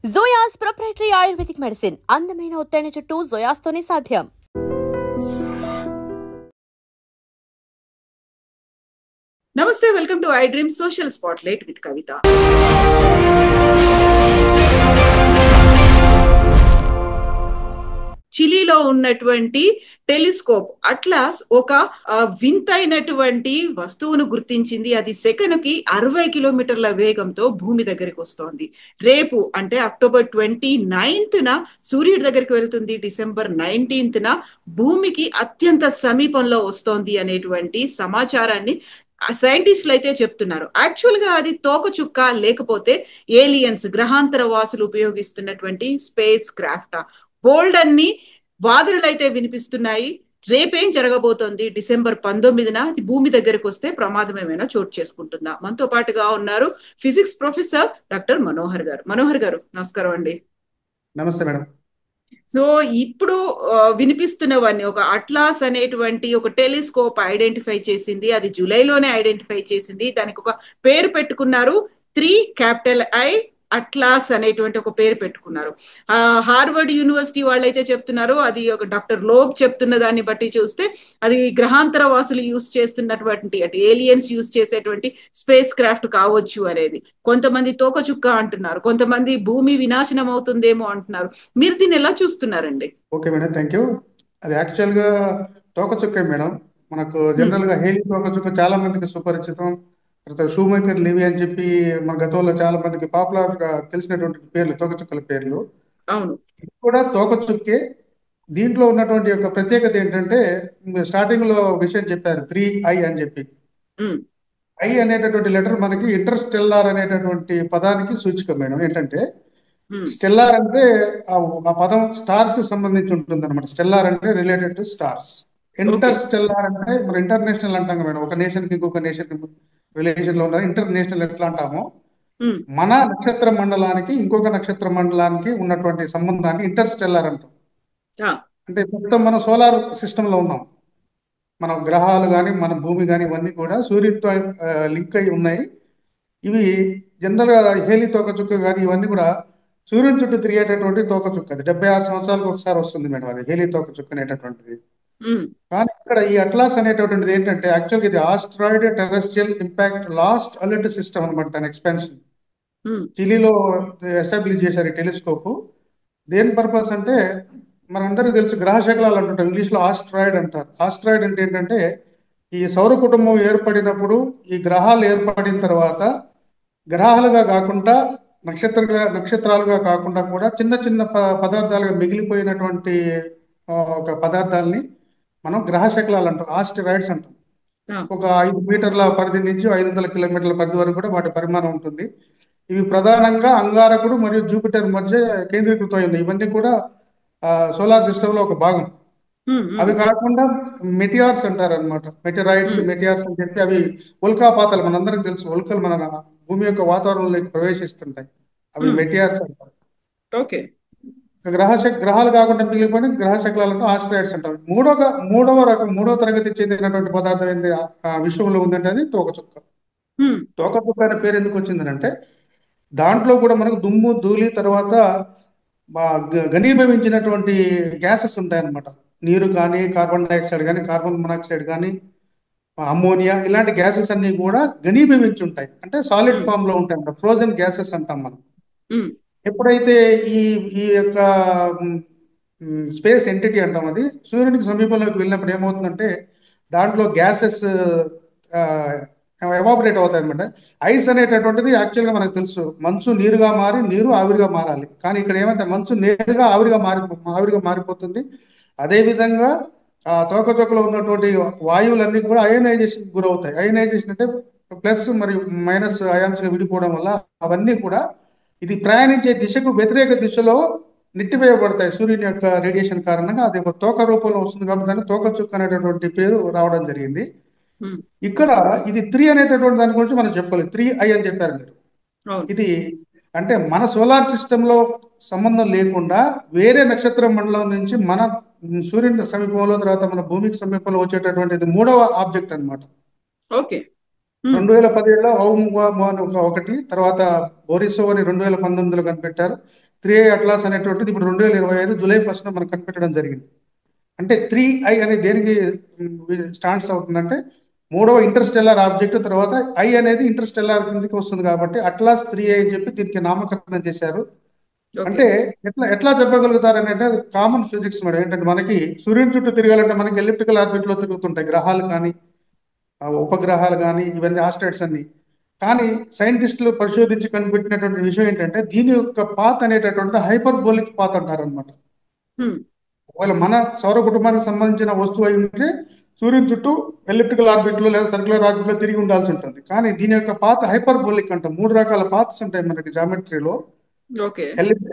జోయాస్ proprietary ayurvedic medicine అందమైన ఒత్తైన చుట్టూ జోయాస్తోనే సాధ్యం. నమస్తే, welcome to I dream social spotlight with Kavitha. చిలీలో ఉన్నటువంటి టెలిస్కోప్ అట్లాస్ ఒక వింతైనటువంటి వస్తువును గుర్తించింది. అది సెకనుకి 60 కిలోమీటర్ల వేగంతో భూమి దగ్గరికి వస్తోంది. రేపు అంటే అక్టోబర్ 29న సూర్యుడి దగ్గరికి వెళ్తుంది. డిసెంబర్ 19న భూమికి అత్యంత సమీపంలో వస్తోంది అనేటువంటి సమాచారాన్ని సైంటిస్టులు అయితే చెప్తున్నారు. యాక్చువల్ గా అది తోకచుక్క లేకపోతే ఏలియన్స్ గ్రహాంతర వాసులు ఉపయోగిస్తున్నటువంటి స్పేస్ క్రాఫ్ట్. బోల్డ్ అన్ని వాదనలు అయితే వినిపిస్తున్నాయి. రేపేం జరగబోతోంది? డిసెంబర్ 19న భూమి దగ్గరకు వస్తే ప్రమాదం ఏమైనా చోటు చేసుకుంటుందా? మనతో పాటుగా ఉన్నారు ఫిజిక్స్ ప్రొఫెసర్ డాక్టర్ మనోహర్ గారు. మనోహర్ గారు, నమస్కారం అండి. నమస్తే మేడం. సో ఇప్పుడు వినిపిస్తున్నవన్నీ ఒక అట్లాస్ అనేటువంటి ఒక టెలిస్కోప్ ఐడెంటిఫై చేసింది. అది జూలైలోనే ఐడెంటిఫై చేసింది. దానికి ఒక పేరు పెట్టుకున్నారు, 3 అట్లాస్ అనేటువంటి ఒక పేరు పెట్టుకున్నారు. హార్వర్డ్ యూనివర్సిటీ వాళ్ళైతే చెప్తున్నారు, అది ఒక డాక్టర్ లోబ్ చెప్తున్న దాన్ని బట్టి చూస్తే అది గ్రహాంతర వాసులు యూజ్ చేస్తున్నటువంటి అంటే ఏలియన్స్ యూజ్ చేసేటువంటి స్పేస్ క్రాఫ్ట్ కావచ్చు అనేది. కొంతమంది తోకచుక్క అంటున్నారు, కొంతమంది భూమి వినాశనం అవుతుందేమో అంటున్నారు. మీరు దీన్ని ఎలా చూస్తున్నారండి? Okay madam, thank you. అది యాక్చువల్గా తోకచుక్కే మేడం. మనకు జనరల్గా హేలీ తోకచుక్క చాలా మందికి సుపరిచితం. తర్వాత షూమేకర్ లివి అని చెప్పి మన గతంలో చాలా మందికి పాపులర్ గా తెలిసినటువంటి పేర్లు, తోకచుక్కల పేర్లు. అవును, ఇది కూడా తోకచుక్కే. దీంట్లో ఉన్నటువంటి యొక్క ప్రత్యేకత ఏంటంటే, స్టార్టింగ్ లో విషయం చెప్పారు 3I అని చెప్పి. ఐ అనేటటువంటి లెటర్ మనకి ఇంటర్స్టెల్లార్ అనేటటువంటి పదానికి సూచిక మేడం. ఏంటంటే స్టెల్లార్ అంటే ఆ పదం స్టార్స్ కి సంబంధించి ఉంటుంది అనమాట. స్టెల్లార్ అంటే related to stars. Inter stellar అంటే మనం ఇంటర్నేషనల్ అంటాం మేడం. ఒక నేషన్ కి ఇంకొక నేషన్ రిలేషన్ లో ఉన్నది ఇంటర్నేషనల్ ఎట్లా అంటామో, మన నక్షత్ర మండలానికి ఇంకొక నక్షత్ర మండలానికి ఉన్నటువంటి సంబంధాన్ని ఇంటర్ స్టెల్లార్ అంటాం. అంటే ప్రస్తుతం మనం సోలార్ సిస్టమ్ లో ఉన్నాం. మన గ్రహాలు కానీ మన భూమి కానీ ఇవన్నీ కూడా సూర్యుడితో లింక్ అయి ఉన్నాయి. ఇవి జనరల్గా హేలీ తోకచుక్క కానీ ఇవన్నీ కూడా సూర్యుని చుట్టూ తిరిగేటటువంటి తోకచుక్క. అది 76 సంవత్సరాలకు ఒకసారి వస్తుంది మేడం, అది హేలీ తోకచుక్క అనేటటువంటిది. కానీ ఇక్కడ ఈ అట్లాస్ అనేటటువంటిది ఏంటంటే యాక్చువల్గా ఇది asteroid terrestrial impact last alert system అనమాట. దాని ఎక్స్పాన్షన్ చిలీలో ఎస్టాబ్లిష్ చేశారు ఈ టెలిస్కోప్. దేని పర్పస్ అంటే మనందరికీ తెలుసు, గ్రహ శకలాలు అంటుంటాం, ఇంగ్లీష్లో ఆస్ట్రాయిడ్ అంటారు. ఆస్ట్రాయిడ్ అంటే ఏంటంటే ఈ సౌర కుటుంబం ఏర్పడినప్పుడు, ఈ గ్రహాలు ఏర్పడిన తర్వాత గ్రహాలుగా కాకుండా నక్షత్రాలుగా కాకుండా కూడా చిన్న చిన్న పదార్థాలుగా మిగిలిపోయినటువంటి ఒక పదార్థాలని మనం గ్రహ శకలాలు అంటాం, ఆస్టరాయిడ్స్ అంటాం. ఒక 5 మీటర్ల పరిధి నుంచి 500 కిలోమీటర్ల పరిధి వరకు కూడా వాటి పరిమాణం ఉంటుంది. ఇవి ప్రధానంగా అంగారకుడు మరియు జూపిటర్ మధ్య కేంద్రీకృతం అయింది. ఇవన్నీ కూడా సోలార్ సిస్టమ్ లో ఒక భాగం. అవి కాకుండా మెటియార్స్ అంటారు అనమాట. మెటియార్స్ అని చెప్పి అవి ఉల్కాపాతాలు, మనందరికి తెలుసు ఉల్కలు మన భూమి యొక్క వాతావరణంలోకి ప్రవేశిస్తుంటాయి. అవి మెటియార్స్ అంటారు. ఓకే. గ్రహాలు కాకుండా మిగిలిపోయిన గ్రహ శకలాలను ఆస్ట్రాయిడ్స్ అంటారు. మూడవ తరగతి చెందినటువంటి పదార్థం ఏంటి విశ్వంలో ఉందంటే అది తోకచుక్క. తోకచుక్క అనే పేరు ఎందుకు వచ్చిందంటే దాంట్లో కూడా మనకు దుమ్ము ధూళి తర్వాత ఘనీభవించినటువంటి గ్యాసెస్ ఉంటాయన్నమాట. నీరు కానీ, కార్బన్ డైఆక్సైడ్ కానీ, కార్బన్ మొనాక్సైడ్ కానీ, అమ్మోనియా, ఇలాంటి గ్యాసెస్ అన్ని కూడా ఘనీభవించి ఉంటాయి. అంటే సాలిడ్ ఫామ్ లో ఉంటాయి అన్నమాట. ఫ్రోజన్ గ్యాసెస్ అంటాం మనం. ఎప్పుడైతే ఈ ఈ యొక్క స్పేస్ ఎంటిటీ అంటాం, అది సూర్యునికి సమీపంలోకి వెళ్ళినప్పుడు ఏమవుతుందంటే దాంట్లో గ్యాసెస్ ఎవాపరేట్ అవుతాయి అనమాట. ఐస్ అనేటటువంటిది యాక్చువల్గా మనకు తెలుసు, మంచు నీరుగా మారి నీరు ఆవిరిగా మారాలి. కానీ ఇక్కడ ఏమైతే మంచు నేరుగా ఆవిరిగా మారిపోతుంది. అదేవిధంగా ఆ తోకచుక్కలో ఉన్నటువంటి వాయువులన్నీ కూడా అయోనైజేషన్ గురవుతాయి. అయోనైజేషన్ అంటే ప్లస్ మరియు మైనస్ అయాన్స్ గా విడిపోవడం వల్ల అవన్నీ కూడా ఇది ప్రయాణించే దిశకు వ్యతిరేక దిశలో నెట్టివేయబడతాయి సూర్యుని యొక్క రేడియేషన్ కారణంగా. అది ఒక తోక రూపంలో వస్తుంది కాబట్టి దాన్ని తోకచుక్క అనేటటువంటి పేరు రావడం జరిగింది. ఇక్కడ ఇది 3 అనేటటువంటి దాని గురించి మనం చెప్పాలి. 3I అని చెప్పారు మీరు. ఇది అంటే మన సోలార్ సిస్టమ్ లో సంబంధం లేకుండా వేరే నక్షత్ర మండలం నుంచి మన సూర్యుని సమీపంలో తర్వాత మన భూమికి సమీపంలో వచ్చేటటువంటిది మూడవ ఆబ్జెక్ట్ అనమాట. ఓకే. 2017లో ఒకటి, తర్వాత బోరిసోవ్ అని 2019లో కనిపెట్టారు. 3i అట్లాస్ అనేటువంటిది ఇప్పుడు 2025 జూలై 1st మనం కనిపెట్టడం జరిగింది. అంటే 3i అనేది దేనికి స్టాండ్స్ అవుతుందంటే మూడవ ఇంటర్స్టెల్లార్ ఆబ్జెక్ట్, తర్వాత ఐ అనేది ఇంటర్స్టెల్లార్ కిందకి వస్తుంది కాబట్టి అట్లాస్ 3i అని చెప్పి దీనికి నామకరణం చేశారు. ఓకే. అంటే ఎట్లా ఎట్లా చెప్పగలుగుతారని అంటే అది కామన్ ఫిజిక్స్ మేడం. ఏంటంటే మనకి సూర్యుని చుట్టూ తిరగాలంటే మనకి ఎలిప్టికల్ ఆర్బిట్ లో తిరుగుతుంటాయి గ్రహాలు కానీ ఉపగ్రహాలు కానీ ఇవన్నీ ఆస్ట్రాయిడ్స్ అన్ని. కానీ సైంటిస్టులు పరిశోధించి కనిపెట్టినటువంటి విషయం ఏంటంటే దీని యొక్క పాత్ అనేటటువంటి హైపర్బోలిక్ పాత్ అంటారు అనమాట. హ్మ్. ఒకవేళ మన సౌర కుటుంబానికి సంబంధించిన వస్తువు అయి ఉంటే సూర్యుని చుట్టూ ఎలిప్టికల్ ఆర్బిట్ లో లేదా సర్క్యులర్ ఆర్బిట్ లో తిరిగి ఉండాల్సి ఉంటుంది. కానీ దీని యొక్క పాత్ హైపర్బోలిక్ అంటాం. 3 రకాల పాత్స్ ఉంటాయి మనకి జామెట్రీలో. ఓకే.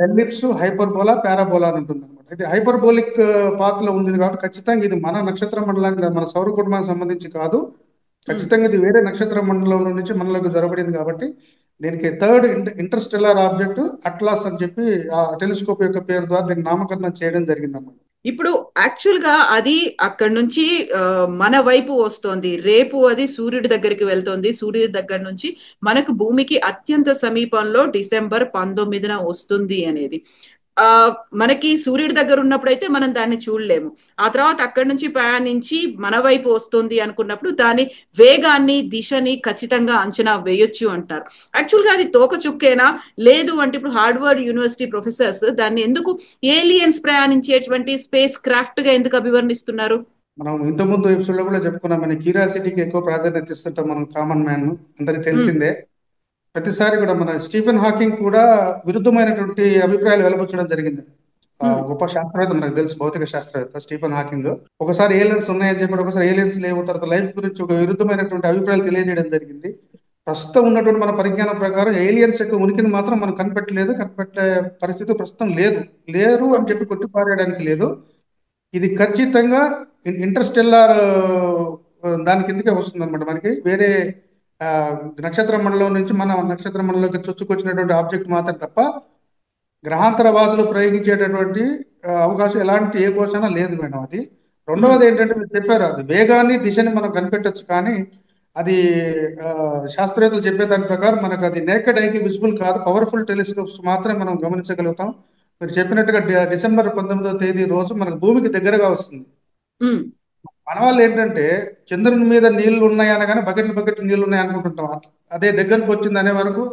ఎలిప్స్, హైపర్బోలా, పారాబోలా అని ఉంటుంది అనమాట. ఇది హైపర్బోలిక్ పాత్ లో ఉంది కాబట్టి ఖచ్చితంగా ఇది మన నక్షత్ర మండలానికి, మన సౌర కుటుంబానికి సంబంధించి కాదు. హ్మ్. ఖచ్చితంగా ఇది వేరే నక్షత్ర మండలంలో నుంచి మనలోకి జరగబడింది కాబట్టి దీనికి థర్డ్ ఇంటర్స్టెల్లార్ ఆబ్జెక్ట్ అట్లాస్ అని చెప్పి ఆ టెలిస్కోప్ యొక్క పేరు ద్వారా దీనికి నామకరణం చేయడం జరిగింది అన్నమాట. ఇప్పుడు యాక్చువల్ గా అది అక్కడ నుంచి మన వైపు వస్తోంది. రేపు అది సూర్యుడి దగ్గరికి వెళ్తోంది. సూర్యుడి దగ్గర నుంచి మనకు భూమికి అత్యంత సమీపంలో డిసెంబర్ 19న వస్తుంది అనేది. మనకి సూర్యుడి దగ్గర ఉన్నప్పుడైతే మనం దాన్ని చూడలేము. ఆ తర్వాత అక్కడి నుంచి ప్రయాణించి మన వైపు వస్తుంది అనుకున్నప్పుడు దాని వేగాన్ని, దిశని ఖచ్చితంగా అంచనా వేయొచ్చు అంటారు. యాక్చువల్గా అది తోకచుక్కేనా? లేదు అంటే ఇప్పుడు హార్వర్డ్ యూనివర్సిటీ ప్రొఫెసర్స్ దాన్ని ఎందుకు ఏలియన్స్ ప్రయాణించేటువంటి స్పేస్ క్రాఫ్ట్ గా ఎందుకు అభివర్ణిస్తున్నారు? మనం ఇంతకుముందు ఎపిసోడ్ లో కూడా చెప్పుకున్నాం, మన క్యూరియాసిటీకి ఎక్కువ ప్రాధాన్యత ఇస్తుంటాం మనం, కామన్ మ్యాన్, అందరికి తెలిసిందే. ప్రతిసారి కూడా మన స్టీఫెన్ హాకింగ్ కూడా విరుద్ధమైనటువంటి అభిప్రాయాలు వెలువచ్చడం జరిగింది. గొప్ప శాస్త్రవేత్త, మనకు తెలుసు, భౌతిక శాస్త్రవేత్త స్టీఫెన్ హాకింగ్. ఒకసారి ఏలియన్స్ ఉన్నాయని చెప్పి, ఒకసారి ఏలియన్స్ లేవు, తర్వాత లైఫ్ గురించి ఒక విరుద్ధమైనటువంటి అభిప్రాయాలు తెలియజేయడం జరిగింది. ప్రస్తుతం ఉన్నటువంటి మన పరిజ్ఞానం ప్రకారం ఏలియన్స్ యొక్క ఉనికిని మాత్రం మనం కనిపెట్టలేదు, కనిపెట్టే పరిస్థితి ప్రస్తుతం లేరు అని చెప్పి కొట్టిపారేయడానికి లేదు. ఇది ఖచ్చితంగా ఇంటర్స్టెల్లార్ దాని కిందకే వస్తుంది అనమాట. మనకి వేరే ఆ, నక్షత్ర మండలం నుంచి మన నక్షత్ర మండలంలోకి చొచ్చుకొచ్చినటువంటి ఆబ్జెక్ట్ మాత్రం తప్ప గ్రహాంతర వాసులు ప్రయోగించేటటువంటి అవకాశం ఎలాంటి ఏ కోసమైనా లేదు మేడం. అది రెండవది ఏంటంటే మీరు చెప్పారు, అది వేగాన్ని, దిశని మనం కనిపెట్టొచ్చు, కానీ అది శాస్త్రవేత్తలు చెప్పే దాని ప్రకారం మనకు అది నేకెడ్ ఐకి విజిబుల్ కాదు. పవర్ఫుల్ టెలిస్కోప్స్ మాత్రమే మనం గమనించగలుగుతాం. మీరు చెప్పినట్టుగా డిసెంబర్ 19వ తేదీ రోజు మనకు భూమికి దగ్గరగా వస్తుంది. మన వాళ్ళు ఏంటంటే చంద్రుని మీద నీళ్లు ఉన్నాయి అనగానే బకెట్లు నీళ్లు ఉన్నాయి అనుకుంటుంటాం. అదే దగ్గరకు వచ్చింది అనే వరకు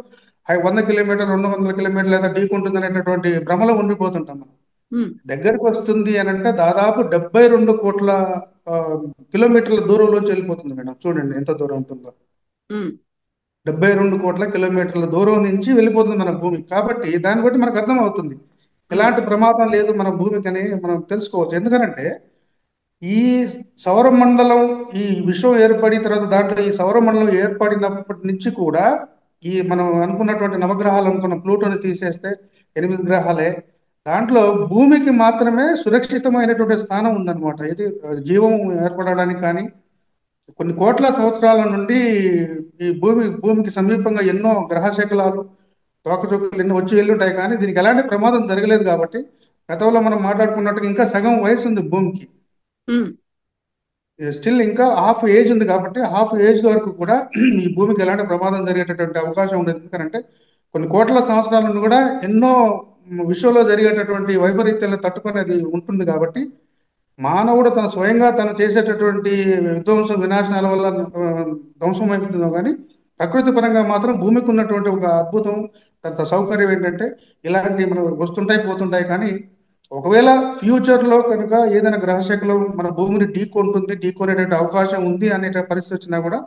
100 కిలోమీటర్, 200 కిలోమీటర్లు లేదా ఢీకుంటుంది అనేటటువంటి భ్రమలో ఉండిపోతుంటాం మనం. దగ్గరకు వస్తుంది అని అంటే దాదాపు 72 కోట్ల కిలోమీటర్ల దూరంలోంచి వెళ్ళిపోతుంది మేడం. చూడండి ఎంత దూరం ఉంటుందో. 72 కోట్ల కిలోమీటర్ల దూరం నుంచి వెళ్ళిపోతుంది మన భూమి. కాబట్టి దాన్ని బట్టి మనకు అర్థం అవుతుంది ఎలాంటి ప్రమాదం లేదు మన భూమికి అని మనం తెలుసుకోవచ్చు. ఎందుకంటే ఈ సౌరమండలం, ఈ విశ్వం ఏర్పడిన తర్వాత దాంట్లో ఈ సౌరమండలం ఏర్పడినప్పటి నుంచి కూడా ఈ మనం అనుకున్నటువంటి నవగ్రహాలు అనుకున్న ప్లూటోని తీసేస్తే 8 గ్రహాలే, దాంట్లో భూమికి మాత్రమే సురక్షితమైనటువంటి స్థానం ఉందన్నమాట. ఇది జీవం ఏర్పడడానికి కానీ కొన్ని కోట్ల సంవత్సరాల నుండి ఈ భూమికి సమీపంగా ఎన్నో గ్రహ శకలాలు, తోకచుక్కలు ఎన్నో వచ్చి వెళ్ళుంటాయి, కానీ దీనికి ఎలాంటి ప్రమాదం జరగలేదు. కాబట్టి గతంలో మనం మాట్లాడుకున్నట్టుగా ఇంకా సగం వయసు ఉంది భూమికి, స్టిల్ ఇంకా హాఫ్ ఏజ్ ఉంది. కాబట్టి హాఫ్ ఏజ్ వరకు కూడా ఈ భూమికి ఎలాంటి ప్రమాదం జరిగేటటువంటి అవకాశం ఉండదు. ఎందుకంటే కొన్ని కోట్ల సంవత్సరాల నుండి కూడా ఎన్నో విశ్వంలో జరిగేటటువంటి వైపరీత్యాలను తట్టుకునేది ఉంటుంది. కాబట్టి మానవుడు తన స్వయంగా తను చేసేటటువంటి విధ్వంసం, వినాశనాల వల్ల ధ్వంసం అయిపోతుందో కానీ ప్రకృతి పరంగా మాత్రం భూమికి ఉన్నటువంటి ఒక అద్భుతం, తన సౌకర్యం ఏంటంటే ఇలాంటివి మనం వస్తుంటాయి పోతుంటాయి. కానీ ఒకవేళ ఫ్యూచర్లో కనుక ఏదైనా గ్రహశకలం మన భూమిని ఢీకొనేటువంటి అవకాశం ఉంది అనే పరిస్థితి వచ్చినా కూడా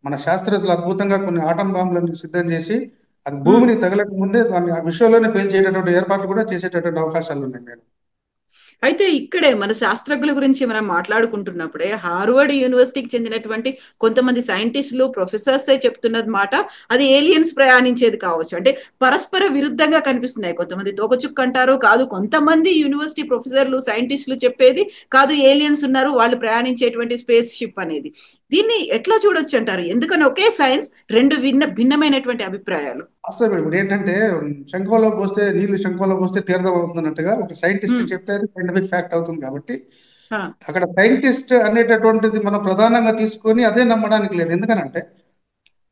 మన శాస్త్రజ్ఞులు అద్భుతంగా కొన్ని ఆటం బాంబులను సిద్ధం చేసి అది భూమిని తగలక ముందే దాన్ని విశ్వంలోనే పేల్చేటటువంటి ఏర్పాట్లు కూడా చేసేటటువంటి అవకాశాలు ఉన్నాయి మేడం. అయితే ఇక్కడే మన శాస్త్రజ్ఞుల గురించి మనం మాట్లాడుకుంటున్నప్పుడే హార్వర్డ్ యూనివర్సిటీకి చెందినటువంటి కొంతమంది సైంటిస్టులు, ప్రొఫెసర్సే చెప్తున్నది మాట, అది ఏలియన్స్ ప్రయాణించేది కావచ్చు. అంటే పరస్పర విరుద్ధంగా కనిపిస్తున్నాయి. కొంతమంది తోకచుక్క అంటారు, కాదు కొంతమంది యూనివర్సిటీ ప్రొఫెసర్లు, సైంటిస్టులు చెప్పేది కాదు, ఏలియన్స్ ఉన్నారు, వాళ్ళు ప్రయాణించేటువంటి స్పేస్ షిప్ అనేది. దీన్ని ఎట్లా చూడొచ్చు అంటారు? ఎందుకని ఒకే సైన్స్ రెండు భిన్నమైనటువంటి అభిప్రాయాలు. అసలు ఇప్పుడు ఏంటంటే శంఖంలో పోస్తే నీళ్లు శంఖంలో పోస్తే తీర్థం అవుతున్నట్టుగా ఒక సైంటిస్ట్ చెప్తే అది సైంటిఫిక్ ఫ్యాక్ట్ అవుతుంది. కాబట్టి అక్కడ సైంటిస్ట్ అనేటటువంటిది మనం ప్రధానంగా తీసుకొని అదే నమ్మడానికి లేదు. ఎందుకనంటే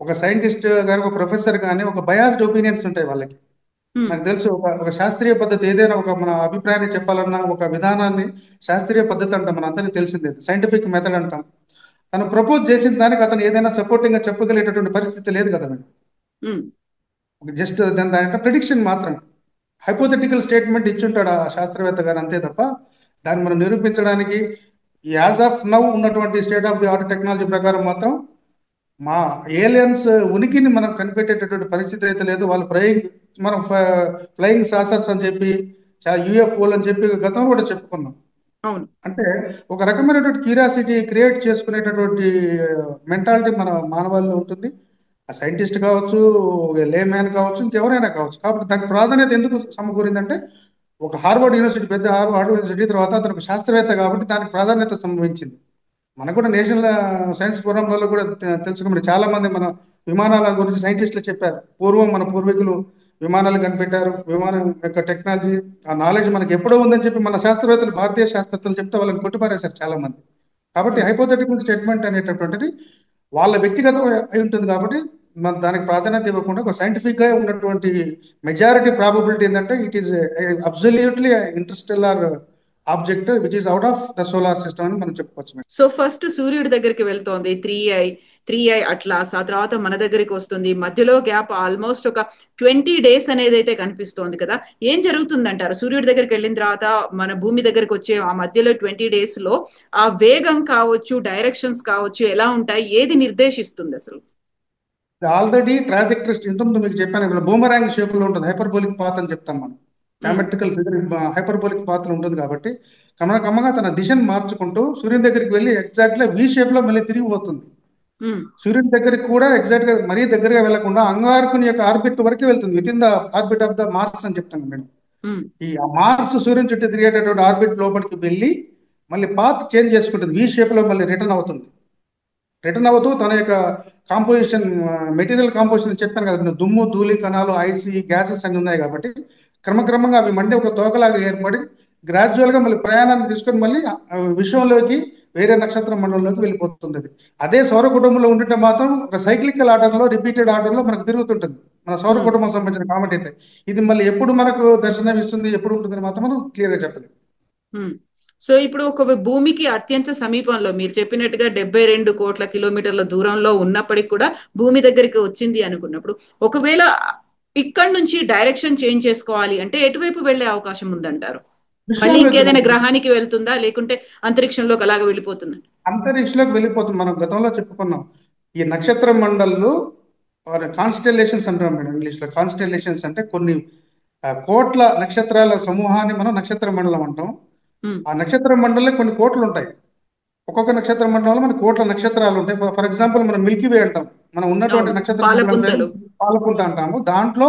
ఒక సైంటిస్ట్ కానీ ఒక ప్రొఫెసర్ కానీ ఒక బయాస్డ్ ఒపీనియన్స్ ఉంటాయి వాళ్ళకి. ఉమ్, నాకు తెలుసు ఒక శాస్త్రీయ పద్ధతి ఏదైనా ఒక మన అభిప్రాయాన్ని చెప్పాలన్నా ఒక విధానాన్ని శాస్త్రీయ పద్ధతి అంటాం, మన అందరికీ తెలిసిందే, సైంటిఫిక్ మెథడ్ అంటాం. తను ప్రపోజ్ చేసిన దానికి అతను ఏదైనా సపోర్టింగ్ గా చెప్పగలిగేటటువంటి పరిస్థితి లేదు కదా మేడం. ఉమ్, జస్ట్ దాని ప్రిడిక్షన్ మాత్రం, హైపోథెటికల్ స్టేట్మెంట్ ఇచ్చుంటాడు ఆ శాస్త్రవేత్త గారు, అంతే తప్ప దాన్ని మనం నిరూపించడానికి యాజ్ ఆఫ్ నౌ ఉన్నటువంటి state of the art technology ప్రకారం మాత్రం మా ఏలియన్స్ ఉనికిని మనం కనిపెట్టేటటువంటి పరిస్థితి అయితే లేదు. వాళ్ళు మనం ఫ్లయింగ్ సాసర్స్ అని చెప్పి యూఎఫ్ఓలు అని చెప్పి గతంలో కూడా చెప్పుకున్నాం. అవును. అంటే ఒక రకమైనటువంటి క్యూరియాసిటీ క్రియేట్ చేసుకునేటటువంటి మెంటాలిటీ మన మానవాళిలో ఉంటుంది. ఆ సైంటిస్ట్ కావచ్చు, లే మ్యాన్ కావచ్చు, ఇంకెవరైనా కావచ్చు. కాబట్టి దానికి ప్రాధాన్యత ఎందుకు సమకూరిందంటే ఒక హార్వర్డ్ యూనివర్సిటీ, పెద్ద హార్వర్డ్ యూనివర్సిటీ తర్వాత అతను ఒక శాస్త్రవేత్త కాబట్టి దానికి ప్రాధాన్యత సంభవించింది. మనకు కూడా నేషనల్ సైన్స్ ఫోరంలలో కూడా తెలుసుకున్నప్పుడు చాలా మంది మన విమానాల గురించి సైంటిస్టులు చెప్పారు. పూర్వం మన పూర్వీకులు విమానాలు కనిపెట్టారు, విమానం యొక్క టెక్నాలజీ ఆ నాలెడ్జ్ మనకి ఎప్పుడో ఉందని చెప్పి మన శాస్త్రవేత్తలు, భారతీయ శాస్త్రవేత్తలు చెప్తే వాళ్ళని కొట్టిపారేశారు చాలా మంది. కాబట్టి ఉమ్. హైపోథెటికల్ స్టేట్మెంట్ అనేటటువంటిది వాళ్ళ వ్యక్తిగతం అయి ఉంటుంది. కాబట్టి మన దానికి ప్రాధాన్యత ఇవ్వకుండా ఒక సైంటిఫిక్ గా ఉన్నటువంటి మెజారిటీ ప్రాబబిలిటీ ఏంటంటే it is absolutely Interstellar object which is out of the solar system అని మనం చెప్పుకోవచ్చు మేడం. సో ఫస్ట్ సూర్యుడి దగ్గరికి వెళ్తోంది 3i అట్లాస్, ఆ తర్వాత మన దగ్గరికి వస్తుంది. మధ్యలో గ్యాప్ ఆల్మోస్ట్ ఒక 20 days అనేది అయితే కనిపిస్తోంది కదా. ఏం జరుగుతుందంటారు సూర్యుడి దగ్గరికి వెళ్ళిన తర్వాత మన భూమి దగ్గరికి వచ్చే ఆ మధ్యలో 20 days లో ఆ వేగం కావచ్చు, డైరెక్షన్స్ కావచ్చు ఎలా ఉంటాయి, ఏది నిర్దేశిస్తుంది అసలు? ఆల్రెడీ ట్రాజెక్టరీ ఇంతకుముందు మీకు చెప్పాను ఇక్కడ బూమరాంగ్ షేప్ లో ఉంటుంది, హైపర్బోలిక్ పాత్ అని చెప్తాం మనం. ఉమ్, జామెట్రికల్ ఫిగర్ హైపర్బోలిక్ పాత్ లో ఉంటుంది కాబట్టి క్రమంగా తన దిశను మార్చుకుంటూ సూర్యుని దగ్గరికి వెళ్ళి ఎగ్జాక్ట్లీ వి షేప్ లో మళ్ళీ తిరిగి పోతుంది. ఉమ్, సూర్యుని దగ్గరికి కూడా ఎగ్జాక్ట్ గా మరీ దగ్గరగా వెళ్లకుండా అంగారకుని యొక్క ఆర్బిట్ వరకే వెళ్తుంది, within the orbit of the Mars అని చెప్తాం మేడం. ఉమ్, ఈ మార్స్ సూర్యుని చుట్టూ తిరిగేటటువంటి ఆర్బిట్ లోపలికి వెళ్ళి మళ్ళీ పాత్ చేంజ్ చేసుకుంటుంది, వి షేప్ లో మళ్ళీ రిటర్న్ అవుతుంది. రిటర్న్ అవుతూ తన యొక్క కాంపోజిషన్, మెటీరియల్ కాంపోజిషన్ చెప్పాను కదా, దుమ్ము, ధూళి కణాలు, ఐసి, గ్యాసెస్ అన్ని ఉన్నాయి కాబట్టి క్రమక్రమంగా అవి మండి ఒక తోకలాగా ఏర్పడి గ్రాడ్యువల్ గా మళ్ళీ ప్రయాణాన్ని తీసుకొని మళ్ళీ విశ్వంలోకి, వేరే నక్షత్ర మండలంలోకి వెళ్ళిపోతుంది. అది అదే సౌర కుటుంబంలో ఉంటుంటే మాత్రం ఒక సైక్లికల్ ఆర్డర్ లో, రిపీటెడ్ ఆర్డర్ లో మనకు తిరుగుతుంటుంది మన సౌర ఉమ్. కుటుంబం సంబంధించిన కామెంట్ అయితే. ఇది మళ్ళీ ఎప్పుడు మనకు దర్శనం ఇస్తుంది, ఎప్పుడు ఉంటుందని మాత్రం మనం క్లియర్ గా చెప్పలేదు. ఉమ్. సో ఇప్పుడు ఒక భూమికి అత్యంత సమీపంలో మీరు చెప్పినట్టుగా 72 కోట్ల కిలోమీటర్ల దూరంలో ఉన్నప్పటికి కూడా భూమి దగ్గరికి వచ్చింది అనుకున్నప్పుడు, ఒకవేళ ఇక్కడ నుంచి డైరెక్షన్ చేంజ్ చేసుకోవాలి అంటే ఎటువైపు వెళ్లే అవకాశం ఉందంటారు? మళ్ళీ విశ్వంలోకి ఇంకేదైనా గ్రహానికి వెళ్తుందా, లేకుంటే అంతరిక్షంలోకి అలాగ వెళ్ళిపోతుందా? అంతరిక్షంలోకి వెళ్ళిపోతుంది. మనం గతంలో చెప్పుకున్నాం ఈ నక్షత్ర మండళ్ళు కాన్స్టెల్లేషన్స్ అంటాం మేడం. ఇంగ్లీష్ లో కాన్స్టెల్లేషన్స్ అంటే కొన్ని కోట్ల నక్షత్రాల సమూహాన్ని మనం నక్షత్ర మండలం అంటాం. ఉమ్. ఆ నక్షత్ర మండలంలో కొన్ని కోట్లు ఉంటాయి. ఒక్కొక్క నక్షత్ర మండలంలో మనకి కోట్ల నక్షత్రాలు ఉంటాయి. ఫర్ ఎగ్జాంపుల్ మనం మిల్కీ వే అంటాం, మనం ఉన్నటువంటి అవును, నక్షత్ర మండలం పేరు పాలపుంతలు. పాలపుంత అంటాము. దాంట్లో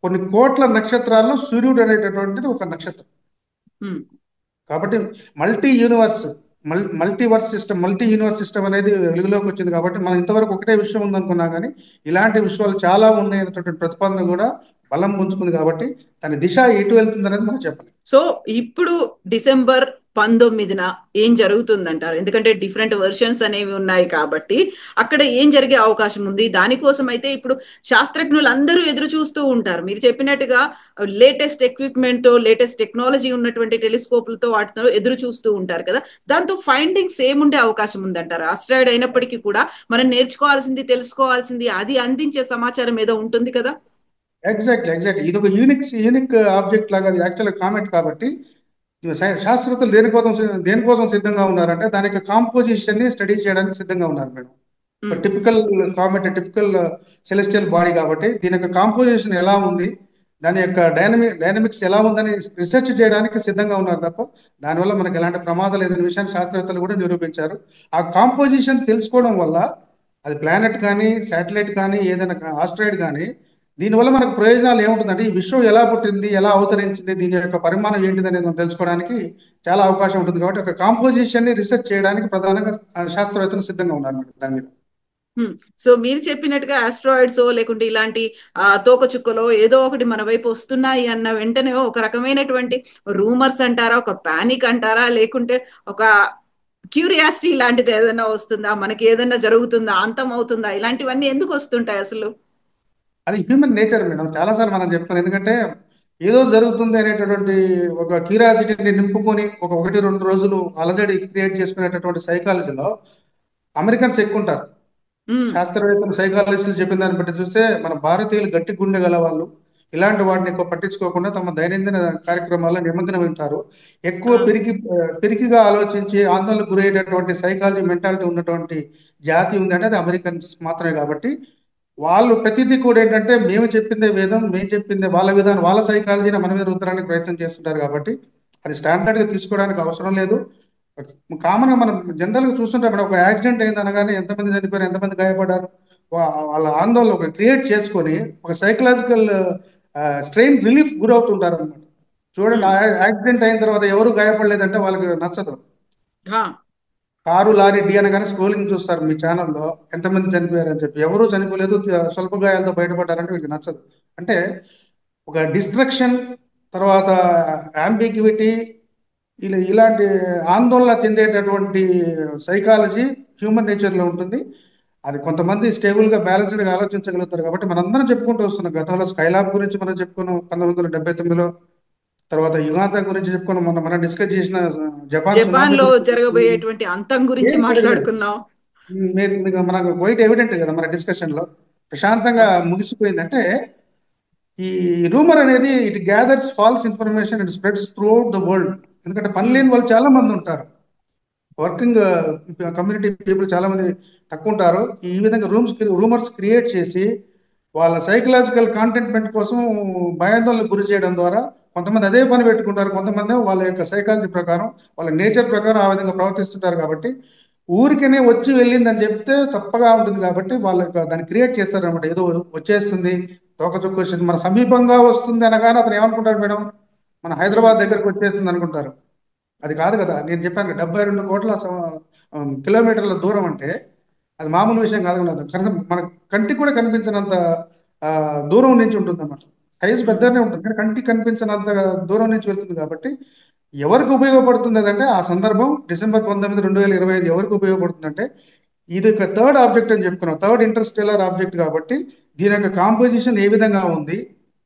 కొన్ని కోట్ల నక్షత్రాల్లో సూర్యుడు అనేటటువంటిది ఒక నక్షత్రం. ఉమ్. కాబట్టి multi universe, multiverse system, multi universe system అనేది వెలుగులోకి వచ్చింది. కాబట్టి మనం ఇంతవరకు ఒకటే విషయం ఉందనుకున్నా కానీ ఇలాంటి విషయాలు చాలా ఉన్నాయనేటువంటి ప్రతిపాదన కూడా బలం పుంజుకుంది. కాబట్టి దాని దిశ ఎటు వెళ్తుంది అనేది మనం చెప్పలేం. సో ఇప్పుడు డిసెంబర్ 19న ఏం జరుగుతుందంటారు? ఎందుకంటే డిఫరెంట్ వెర్షన్స్ అనేవి ఉన్నాయి కాబట్టి అక్కడ ఏం జరిగే అవకాశం ఉంది? దానికోసం అయితే ఇప్పుడు శాస్త్రజ్ఞులు అందరూ ఎదురు చూస్తూ ఉంటారు. మీరు చెప్పినట్టుగా లేటెస్ట్ ఎక్విప్మెంట్, లేటెస్ట్ టెక్నాలజీ ఉన్నటువంటి టెలిస్కోప్లతో వాటితో ఎదురు చూస్తూ ఉంటారు కదా. దాంతో ఫైండింగ్స్ ఏముండే అవకాశం ఉందంటారు? ఆస్ట్రాయిడ్ అయినప్పటికీ కూడా మనం నేర్చుకోవాల్సింది, తెలుసుకోవాల్సింది, అది అందించే సమాచారం ఏదో ఉంటుంది కదా. ఎగ్జాక్ట్లీ ఇది ఒక యూనిక్ ఆబ్జెక్ట్ లాగా, అది యాక్చువల్ కామెట్. కాబట్టి శాస్త్రవేత్తలు దేనికోసం సిద్ధంగా ఉన్నారంటే దాని యొక్క కాంపోజిషన్ ని స్టడీ చేయడానికి సిద్ధంగా ఉన్నారు madam. Um, typical comet, typical celestial body కాబట్టి దీని యొక్క కాంపోజిషన్ ఎలా ఉంది, దాని యొక్క డైనమిక్స్ ఎలా ఉందని రీసెర్చ్ చేయడానికి సిద్ధంగా ఉన్నారు తప్ప దానివల్ల మనకు ఎలాంటి ప్రమాదం లేదనే విషయాన్ని శాస్త్రవేత్తలు కూడా నిరూపించారు. ఆ కాంపోజిషన్ తెలుసుకోవడం వల్ల అది ప్లానెట్ కానీ, శాటిలైట్ కానీ, ఏదైనా ఆస్ట్రాయిడ్ కానీ, దీనివల్ల మనకు ప్రయోజనాలు ఏముంటుందంటే ఈ విశ్వం ఎలా పుట్టింది, ఎలా అవతరించింది, దీని యొక్క పరిమాణం ఏంటిది అనేది మనం తెలుసుకోవడానికి చాలా అవకాశం ఉంటుంది. కాబట్టి ఒక కాంపోజిషన్ ని రీసెర్చ్ చేయడానికి ప్రధానంగా శాస్త్రవేత్తలు సిద్ధంగా ఉన్నారు మేడం దాని మీద. సో మీరు చెప్పినట్టుగా ఆస్ట్రాయిడ్స్ లేకుంటే ఇలాంటి తోకచుక్కలో ఏదో ఒకటి మన వైపు వస్తున్నాయి అన్న వెంటనే ఒక రకమైనటువంటి రూమర్స్ అంటారా, ఒక పానిక్ అంటారా, లేకుంటే ఒక క్యూరియాసిటీ లాంటిది ఏదైనా వస్తుందా, మనకి ఏదైనా జరుగుతుందా, అంతం అవుతుందా, ఇలాంటివన్నీ ఎందుకు వస్తుంటాయి అసలు? అది హ్యూమన్ నేచర్ మేడం. చాలాసార్లు మనం చెప్పుకోం. ఎందుకంటే ఏదో జరుగుతుంది అనేటటువంటి ఒక క్యూరియాసిటీని నింపుకొని ఒక 1-2 రోజులు అలజడి క్రియేట్ చేసుకునేటటువంటి సైకాలజీలో అమెరికన్స్ ఎక్కువ ఉంటారు. శాస్త్రవేత్తలు, సైకాలజిస్టులు చెప్పిన దాన్ని బట్టి చూస్తే మన భారతీయులు గట్టి గుండె గల వాళ్ళు. ఇలాంటి వాటిని ఎక్కువ పట్టించుకోకుండా తమ దైనందిన కార్యక్రమాల్లో నిమగ్నం ఉంటారు. ఎక్కువ పిరికిగా ఆలోచించి ఆందోళనకు గురయ్యేటటువంటి సైకాలజీ మెంటాలిటీ ఉన్నటువంటి జాతి ఉందంటే అది అమెరికన్స్ మాత్రమే. కాబట్టి వాళ్ళు ప్రతిదీ కూడా ఏంటంటే మేము చెప్పిందే వేదం, మేము చెప్పిందే వాళ్ళ విధానం, వాళ్ళ సైకాలజీని మన మీద రుద్దడానికి ప్రయత్నం చేస్తుంటారు. కాబట్టి అది స్టాండర్డ్గా తీసుకోవడానికి అవసరం లేదు. కామన్గా మనం జనరల్గా చూస్తుంటాం మేడం, ఒక యాక్సిడెంట్ అయింది అనగానే ఎంతమంది చనిపోయారు, ఎంతమంది గాయపడ్డారు, వాళ్ళ ఆందోళన ఒక క్రియేట్ చేసుకొని ఒక సైకలాజికల్ స్ట్రెయిన్ రిలీఫ్ గురవుతుంటారు అనమాట. చూడండి, యాక్సిడెంట్ అయిన తర్వాత ఎవరు గాయపడలేదంటే వాళ్ళకి నచ్చదు. కారు, లారీ ఢీ అనగానే స్క్రోలింగ్ చూస్తారు మీ ఛానల్లో, ఎంతమంది చనిపోయారని చెప్పి. ఎవరు చనిపోలేదు, స్వల్ప గాయాలతో బయటపడ్డారంటే వీళ్ళకి నచ్చదు. అంటే ఒక డిస్ట్రక్షన్, తర్వాత అంబిగ్విటీ, ఇలాంటి ఆందోళన చెందేటటువంటి సైకాలజీ హ్యూమన్ నేచర్లో ఉంటుంది. అది కొంతమంది స్టేబుల్గా బ్యాలెన్స్డ్గా ఆలోచించగలుగుతారు. కాబట్టి మనందరం చెప్పుకుంటూ వస్తున్నాం. గతంలో స్కైలాబ్ గురించి మనం చెప్పుకున్నాం 1979లో. తర్వాత యుగాంత గురించి చెప్పుకున్నాం. మనం డిస్కస్ చేసిన జపాన్ లో జరగబోయేటువంటి అంతం గురించి మాట్లాడుకున్నాం. మనకు క్వైట్ ఎవిడెంట్ కదా మన డిస్కషన్ లో. ప్రశాంతంగా ముగిసిపోయిందంటే ఈ రూమర్ అనేది it gathers false information and spreads throughout the world. ఎందుకంటే పని లేని వాళ్ళు చాలా మంది ఉంటారు, వర్కింగ్ కమ్యూనిటీ పీపుల్ చాలా మంది తక్కువ ఉంటారు. ఈ విధంగా రూమర్స్ క్రియేట్ చేసి వాళ్ళ సైకలాజికల్ కాంటెంట్మెంట్ కోసం భయాందోళనకు గురి చేయడం ద్వారా కొంతమంది అదే పని పెట్టుకుంటారు, కొంతమంది వాళ్ళ యొక్క సైకాలజీ ప్రకారం, వాళ్ళ నేచర్ ప్రకారం ఆ విధంగా ప్రవర్తిస్తుంటారు. కాబట్టి ఊరికనే వచ్చి వెళ్ళిందని చెప్తే తప్పగా ఉంటుంది. కాబట్టి వాళ్ళు దాన్ని క్రియేట్ చేస్తారు అనమాట. ఏదో వచ్చేస్తుంది, తోకచుక్క వచ్చేసింది, మన సమీపంగా వస్తుంది అనగానే అతను ఏమనుకుంటాడు మేడం, మన హైదరాబాద్ దగ్గరకు వచ్చేస్తుంది అనుకుంటారు. అది కాదు కదా. నేను చెప్పాను 72 కోట్ల కిలోమీటర్ల దూరం అంటే అది మామూలు విషయం కాదు కదా. కనీసం మన కంటికి కూడా కనిపించినంత దూరం నుంచి ఉంటుంది అన్నమాట. సైజు పెద్దగానే ఉంటుంది కానీ కంటికి కనిపించినంత దూరం నుంచి వెళ్తుంది. కాబట్టి ఎవరికి ఉపయోగపడుతుంది అంటే ఆ సందర్భం డిసెంబర్ 19, 2025 ఎవరికి ఉపయోగపడుతుంది అంటే ఇది ఒక థర్డ్ ఆబ్జెక్ట్ అని చెప్పుకున్నాం, థర్డ్ ఇంటర్స్టెల్లార్ ఆబ్జెక్ట్. కాబట్టి దీని యొక్క కాంపోజిషన్ ఏ విధంగా ఉంది,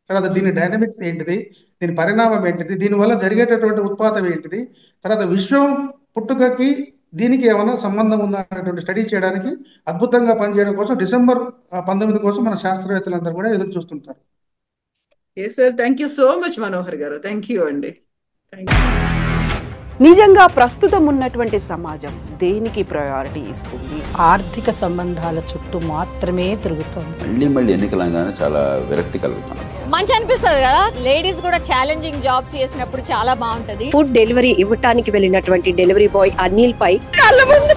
తర్వాత దీని డైనమిక్స్ ఏంటిది, దీని పరిణామం ఏంటిది, దీనివల్ల జరిగేటటువంటి ఉత్పాతం ఏంటిది, తర్వాత విశ్వం పుట్టుకకి దీనికి ఏమైనా సంబంధం ఉందా అనేటువంటి స్టడీ చేయడానికి అద్భుతంగా పనిచేయడం కోసం డిసెంబర్ 19 కోసం మన శాస్త్రవేత్తలందరూ కూడా ఎదురు చూస్తుంటారు. Sir, thank you so much Manohar garu. Thank you అండి. నిజంగా ప్రస్తుతం ఉన్నటువంటి సమాజం దేనికి ప్రయారిటీ ఇస్తుంది? ఆర్థిక సంబంధాల చుట్టూ మాత్రమే తిరుగుతుంది. మళ్ళీ ఎన్నికలంగానే చాలా విరక్తి కలుగుతాం. మంచి అనిపిస్తుంది కదా, లేడీస్ కూడా ఛాలెంజింగ్ జాబ్స్ చేసినప్పుడు చాలా బాగుంటది. ఫుడ్ డెలివరీ ఇవ్వటానికి వెళ్ళినటువంటి డెలివరీ బాయ్ అనిల్ పై కళ్ళ ముందు